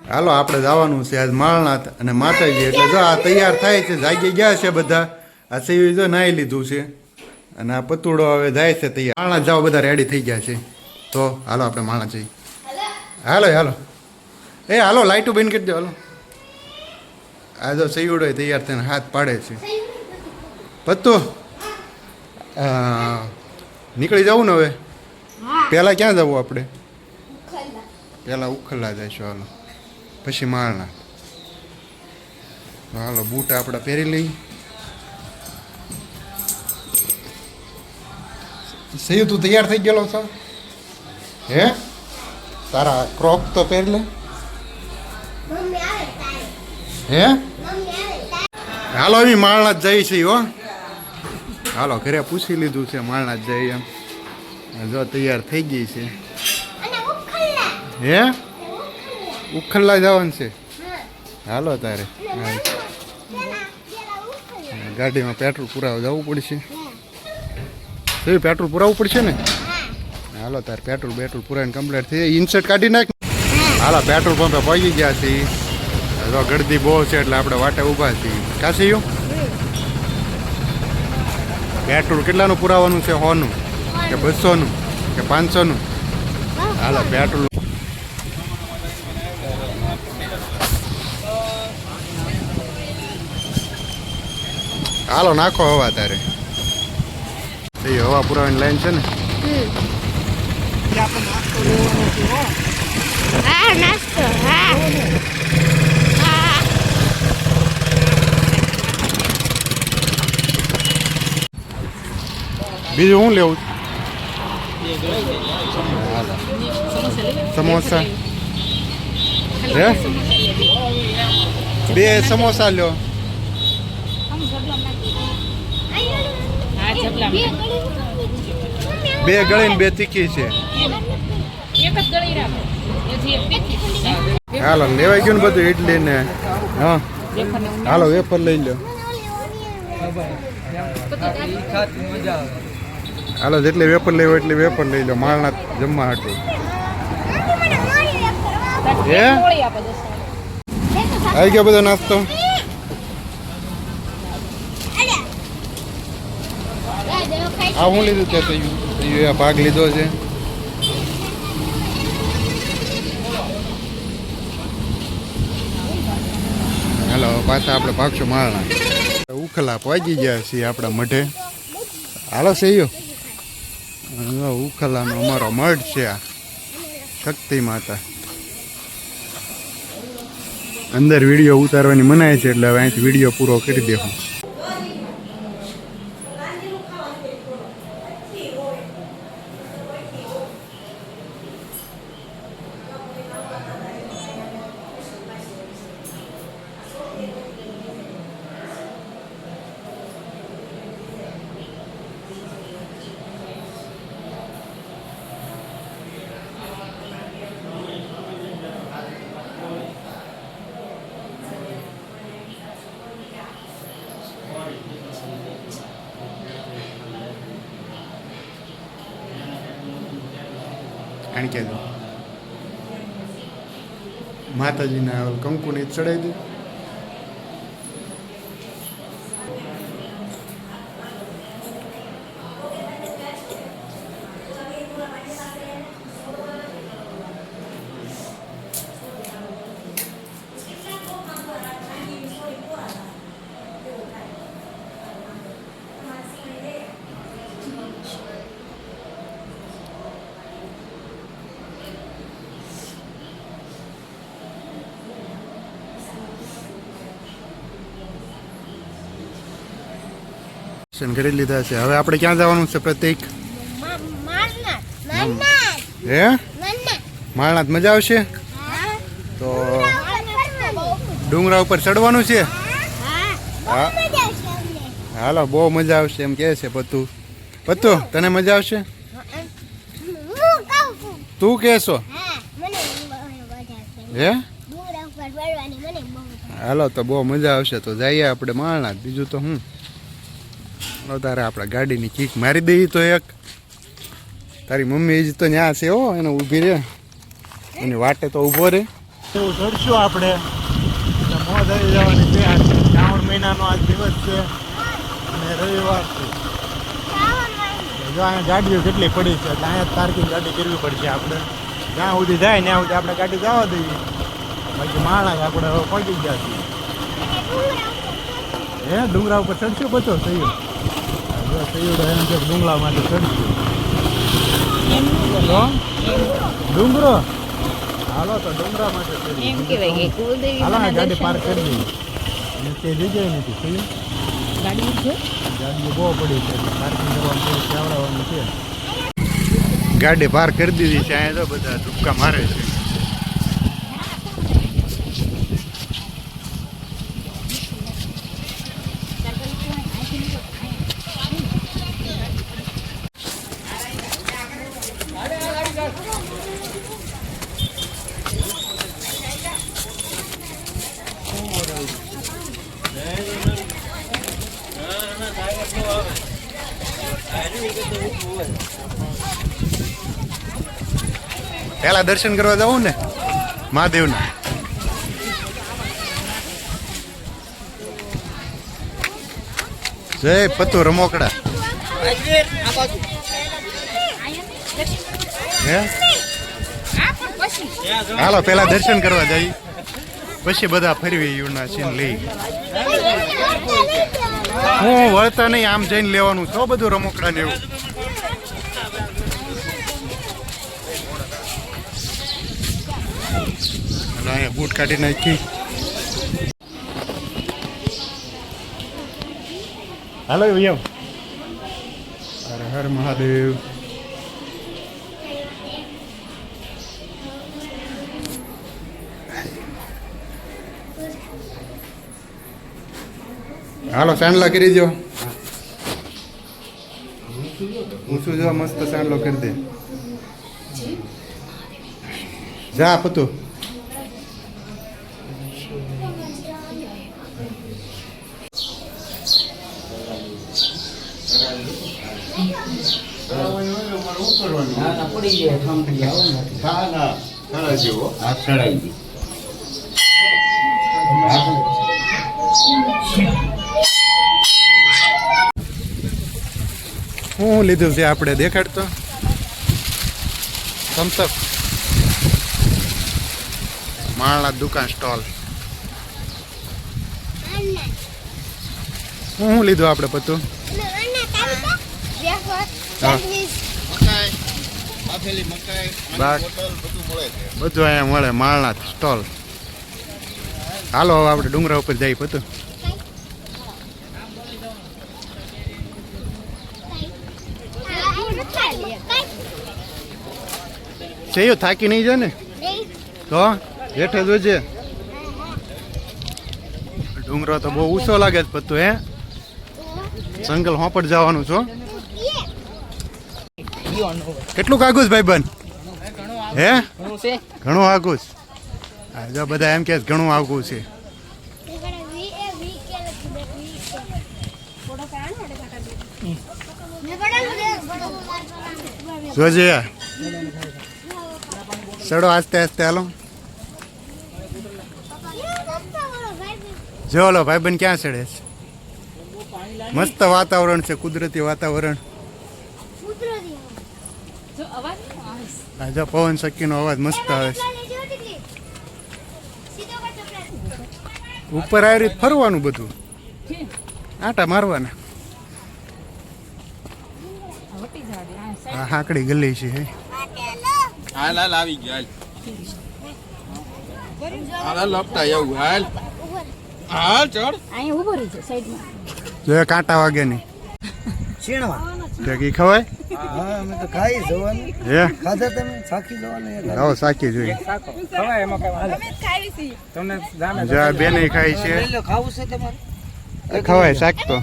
હાલો આપણે જવાનું છે આજ માળનાથ અને માતાજી એટલે જો આ તૈયાર થાય છે જાગી ગયા છે બધા આ સેવી જો નાહી લીધું છે અને આ પતુડો હવે જાય છે તૈયાર માળનાથ જાઓ બધા રેડી થઈ ગયા છે તો હાલો આપણે માળનાથ જઈએ હાલો હાલો એ હાલો લાઈટો બંધ કરી દો હાલો આ જો સૈયુડો તૈયાર થઈને હાથ પાડે છે પત્તુ નીકળી જવું ને હવે પહેલાં ક્યાં જવું આપણે પહેલાં ઉખલ્લા જઈશું હાલો પછી માળનાથ હાલો બૂટ આપણે પહેરી લઈ સહી તું તૈયાર થઈ ગયેલો છો હે તારા ક્રોપ તો પહેરી લે હે હાલો એમ માળનાથ જઈ છે હો હાલો ઘરે પૂછી લીધું છે માળનાથ જઈ એમ જો તૈયાર થઈ ગઈ છે હે ઉખલ્લા જવાનું છે હાલો તારે ગાડીમાં પેટ્રોલ પુરાવા જવું પડશે પેટ્રોલ પુરાવવું પડશે ને હાલો તારે પેટ્રોલ પુરાવીને કમ્પ્લીટ થઈ જાય ઇન્સર્ટ કાઢી નાખ હાલો પેટ્રોલ પંપે પહોંચી ગયા છીએ જો ગળદી બહુ છે એટલે આપણે વાટે ઊભા છીએ કાશીયું પેટ્રોલ કેટલાનું પુરાવાનું છે 100નું કે 200નું કે 500નું હાલો પેટ્રોલ હાલો નાખો હવા તારે એ હવા પુરાવાની લાઈન છે ને બીજું શું લેવું સમોસા હે 2 સમોસા લ્યો બે ગળી ને 2 તીખી છે હાલો લેવાઈ ગયું ને બધું ઇડલી ને હા હાલો વેફર લઈ લો હાલો જેટલી વેફર લેવો એટલી વેફર લઈ લો માળનાથ જમવા હાટું હે આવી ગયો બધો નાસ્તો આ હું લીધું છે તૈયું ભાગ લીધો છે હાલો પાછા આપણે ભાગશું માળના ઉખલા પહોંચી ગયા છીએ આપણા મઢે હાલો સહીયો ઉખલાનો અમારો મઢ છે આ શક્તિ માતા અંદર વિડીયો ઉતારવાની મનાય છે એટલે હવે અહીંથી વિડીયો પૂરો કરી દેવું આને કહે દો માતાજીના કંકુને ચડાવી દે કરી લીધા છે હવે આપણે ક્યાં જવાનું છે પ્રતિક હે માળનાથ મજા આવશે તો ડુંગરા ઉપર ચડવાનું છે હા હાલો બહુ મજા આવશે એમ કહે છે પત્તુ તને મજા આવશે તું કહેશો હે હાલો તો બહુ મજા આવશે તો જઈએ આપણે માળનાથ બીજું તો હું તારે આપણા ગાડીની કીક મારી દઈએ તો એક તારી મમ્મી જ તો ત્યાં છે હો એને ઊભી રહે એની વાટે તો ઊભો રહે એવું ચડશું આપણે એટલે મોજ આવી જવાની છે. આજ શ્રાવણ મહિનાનો આજ દિવસ છે અને રવિવાર છે. જો અહીંયા ગાડીઓ કેટલી પડી છે એટલે અહીંયા પાર્કિંગ ગાડી કરવી પડશે આપણે. જ્યાં સુધી જાય ત્યાં સુધી આપણે ગાડી જવા દઈએ. બાકી માણસ આપણે હવે પહોંચી ગયા છીએ. હે ડુંગરા ઉપર ચડશું બચો સૈયદ સૈયદ એમ છે ડુંગરા માટે ચડશું. ડુંગરો હાલો તો ડુંગરા માટે હાલો ને ગાડી પાર્ક કરી દઈએ. તે જગ્યાએ નથી સૈયદ ગાડી બહુ પડી છે એટલે પાર્કિંગ કરવાનું થોડું ચાવડાવવાનું છે. ગાડી પાર્ક કરી દીધી છે. અહીંયા તો બધા ધુક્કા મારે છે. પેલા દર્શન કરવા જવું ને મહાદેવના. જય પતુ રમોકડા. હે હાલો પેલા દર્શન કરવા જઈએ પછી બધા ફરવી યુના સીન લઈ. હું વળતા નહીં આમ જઈને લેવાનું છો બધું રમોકડા ને એવું. અહીંયા બૂટ કાઢી નાખી. હાલો એમ હર હર મહાદેવ. હાલો સાંડલા કરી દો. ઊંચું જો મસ્ત સાંડલો કરી દે. જા પતું શું લીધું છે આપણે દેખાડતો થમ્સઅપ માળના દુકાન સ્ટોલ. શું લીધું આપણે પતું? બધું અહીંયા મળે માળના સ્ટોલ. હાલો હવે આપણે ડુંગરા ઉપર જઈએ પતું. છે થાકી નહીં જાય ને તો હેઠે જોજે. ડુંગરો તો બહુ ઊંચો લાગે છે પતું. હે જંગલ હોપટ જવાનું છો. કેટલું આગું ભાઈ બન? હે ઘણું આગું. જો બધા એમ કે ઘણું આગું છે. જોજે ચડો આસ્તે આસ્તે. હાલો જો લો ભાઈ બન ક્યાં ચડે છે. મસ્ત વાતાવરણ છે કુદરતી વાતાવરણ. જો પવન શક્તિનો અવાજ મસ્ત આવે છે. ઉપર આવી રીતે ફરવાનું બધું આટા મારવાના. હા હાકડી ગલી છે. હાલ હાલ આવી ગયો હાલ હાલ લપટા એવું હાલ હાલ ચડ અહીંયા ઉભો રહી છે સાઈડમાં. જો કાંટા વાગે નહીં છીણવા કે ખવાય. હા અમે તો ખાઈ જવાનું. હે ખાધા તમે સાખી જવાનું. આવો સાકી જોઈએ. ખવાય એમાં કઈ હાલે તમને જામે જો આ બેને ખાય છે. ખાવું છે તમારે ખવાય સાકતો.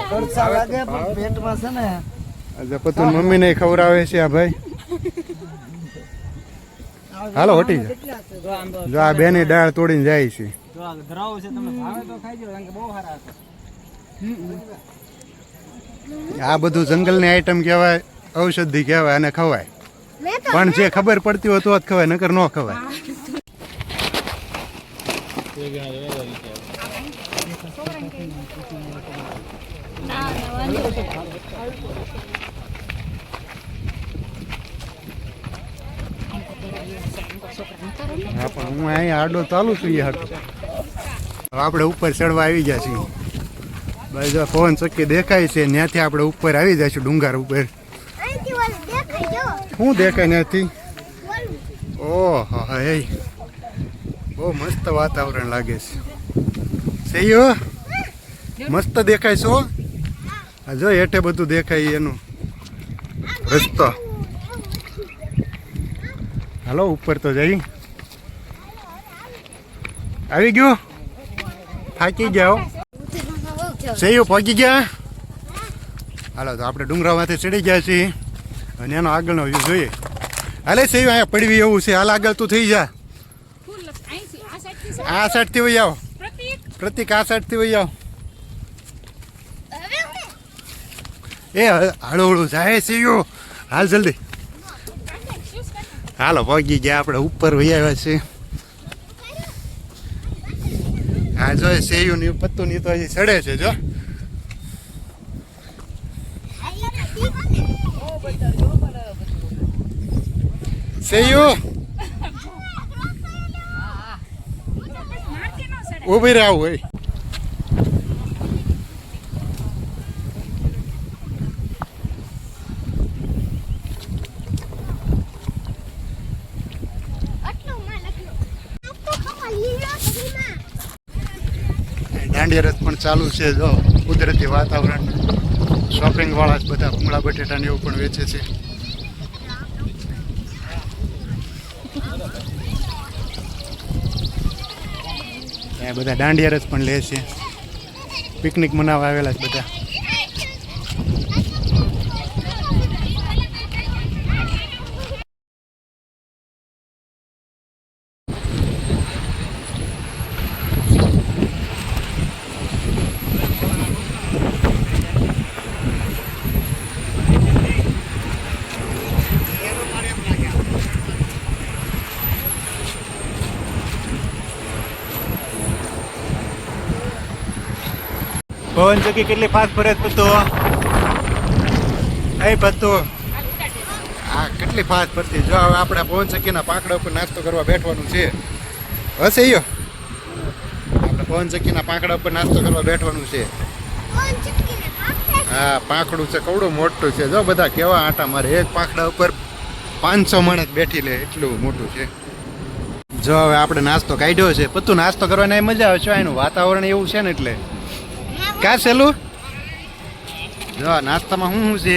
ખર્ચા લાગે પણ પેટમાં છે ને. આજે પતું મમ્મી ને ખવડાવે છે આ ભાઈ. હાલો હટી જા. જો આ બેની દાળ તોડીને જાય છે. ધરાવો છે તમે ભાવે તો ખાઈજો કારણ કે બહુ સારા છે. આ બધું જંગલની આઈટમ કહેવાય, ઔષધિ કહેવાય અને ખવાય. પણ જે ખબર પડતી હોય તો જ ખવાય, નકર ન ખવાય. હા પણ હું અહીંયા આડો ચાલુ છું યાર. આપણે ઉપર ચડવા આવી ગયા છીએ. બસ જો પવન ચક્કી દેખાય છે, ત્યાંથી આપણે ઉપર આવી જઈશું ડુંગર ઉપર. શું દેખાય ત્યાંથી? ઓહો હે, બહુ મસ્ત વાતાવરણ લાગે છે. સહીઓ મસ્ત દેખાય છો. આ જો હેઠે બધું દેખાય એનું રસ્તો. હાલો ઉપર તો જઈ. આવી ગયો? થાકી જાઓ. સહીઓ પહોંચી ગયા. હાલો તો આપણે ડુંગરામાંથી ચડી ગયા છીએ અને એનો આગળનો વ્યૂ જોઈએ. હાલે સહીઓ અહીંયા પડવી એવું છે. હાલ આગળ તું થઈ જા. આ સાઈડથી વહી આવો. પ્રતિક આ સાઈડથી વહી આવો. એ હળુ હળુ જાય સહીઓ. હાલ જલ્દી. હાલો પહોંચી ગયા આપણે ઉપર વહી આવ્યા છીએ. હા જો સેયું ની પત્તું ની તો હજી ચડે છે જો. સેયું ઉભી રહે હોય. દાંડિયા રથ પણ ચાલુ છે જો. કુદરતી વાતાવરણ. શોપિંગ વાળા જ બધા ભૂંગળા બટેટા ને એવું પણ વેચે છે. એ બધા દાંડિયા રથ પણ લે છે. પિકનિક મનાવવા આવેલા છે બધા. પવન ચક્કી કેટલી ફાસ્ટ ફરે પત્તો. એ પત્તો હા કેટલી ફાસ્ટ ફરતી. જો હવે આપણે પવન ચક્કીના પાંખડા ઉપર નાસ્તો કરવા બેઠવાનું છે. હશે યો આપણે પવન ચક્કીના પાંખડા ઉપર નાસ્તો કરવા બેઠવાનું છે. હા પાંખડું છે કવડું મોટું છે. જો બધા કેવા આટા મારે. એક પાંખડા ઉપર 500 માણસ બેઠી લે એટલું મોટું છે. જો હવે આપણે નાસ્તો કાઢ્યો છે. પત્તું નાસ્તો કરવાની મજા આવે છે. એનું વાતાવરણ એવું છે ને એટલે. ક્યાં સેલું જો નાસ્તામાં શું છે?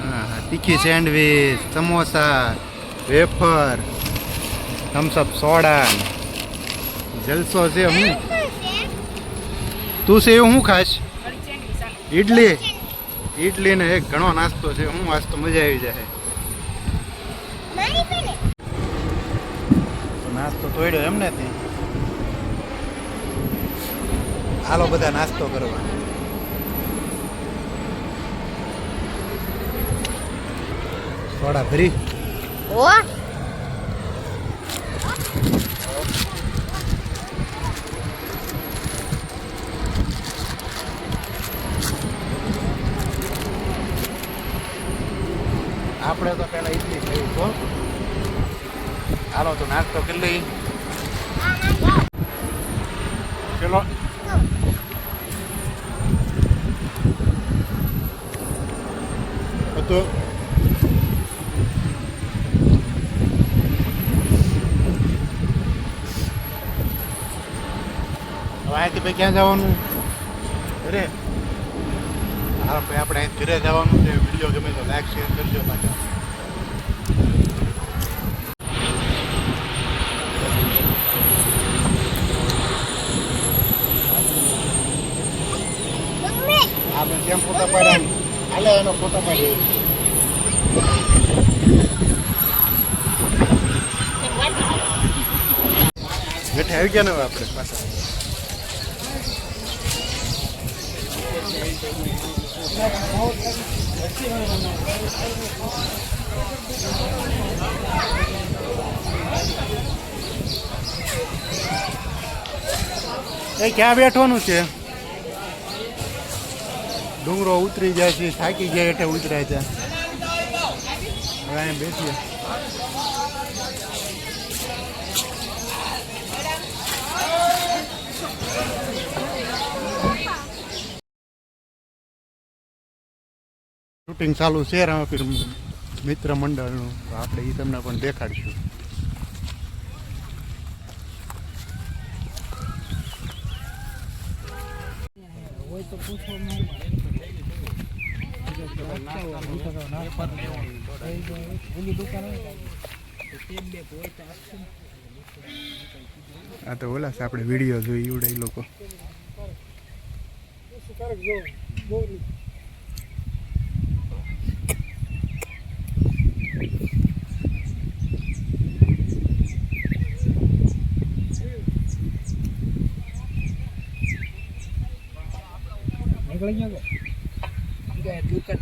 હા તીખી sandwich, samosa, wafer, Thums Up soda, જલસો છે. હું તું છે એવું શું ખાશ? ઈડલી. ઈડલી ને એક ઘણો નાસ્તો છે. હું આજ તો મજા આવી જાય. નાસ્તો તોડ્યો એમ ને. હાલો બધા નાસ્તો કરવા. સોડા ભરી. આપણે તો પેલા ઈડલી ખાઈ તો. હાલો તો નાસ્તો કરી લઈ. ચલો તો અહીંથી ભાઈ ક્યાં જવાનું? અરે હા ભાઈ આપણે અહીં ઘરે જવાનું છે. વિડીયો ગમે તો લાઈક શેર કરજો પાછા. આપણે કેમ ફોટા પાડ્યા? હાલે એનો ફોટો પાડી. બેઠે આવી ગયા ને આપણે પાછા. એ ક્યાં બેઠવાનું છે ડુંગરો ઉતરી જાય છે થાકી જાય એટલે ઉતરાય છે હવે અહીંયા બેસીએ શૂટિંગ ચાલુ છે રામાપીર મિત્ર મંડળનું તો આપણે એ તમને પણ દેખાડીશું આ તો ઓલા છે આપણે વિડીયો જોઈ ઉડે એ લોકો નીકળી ગયો કે દુકાન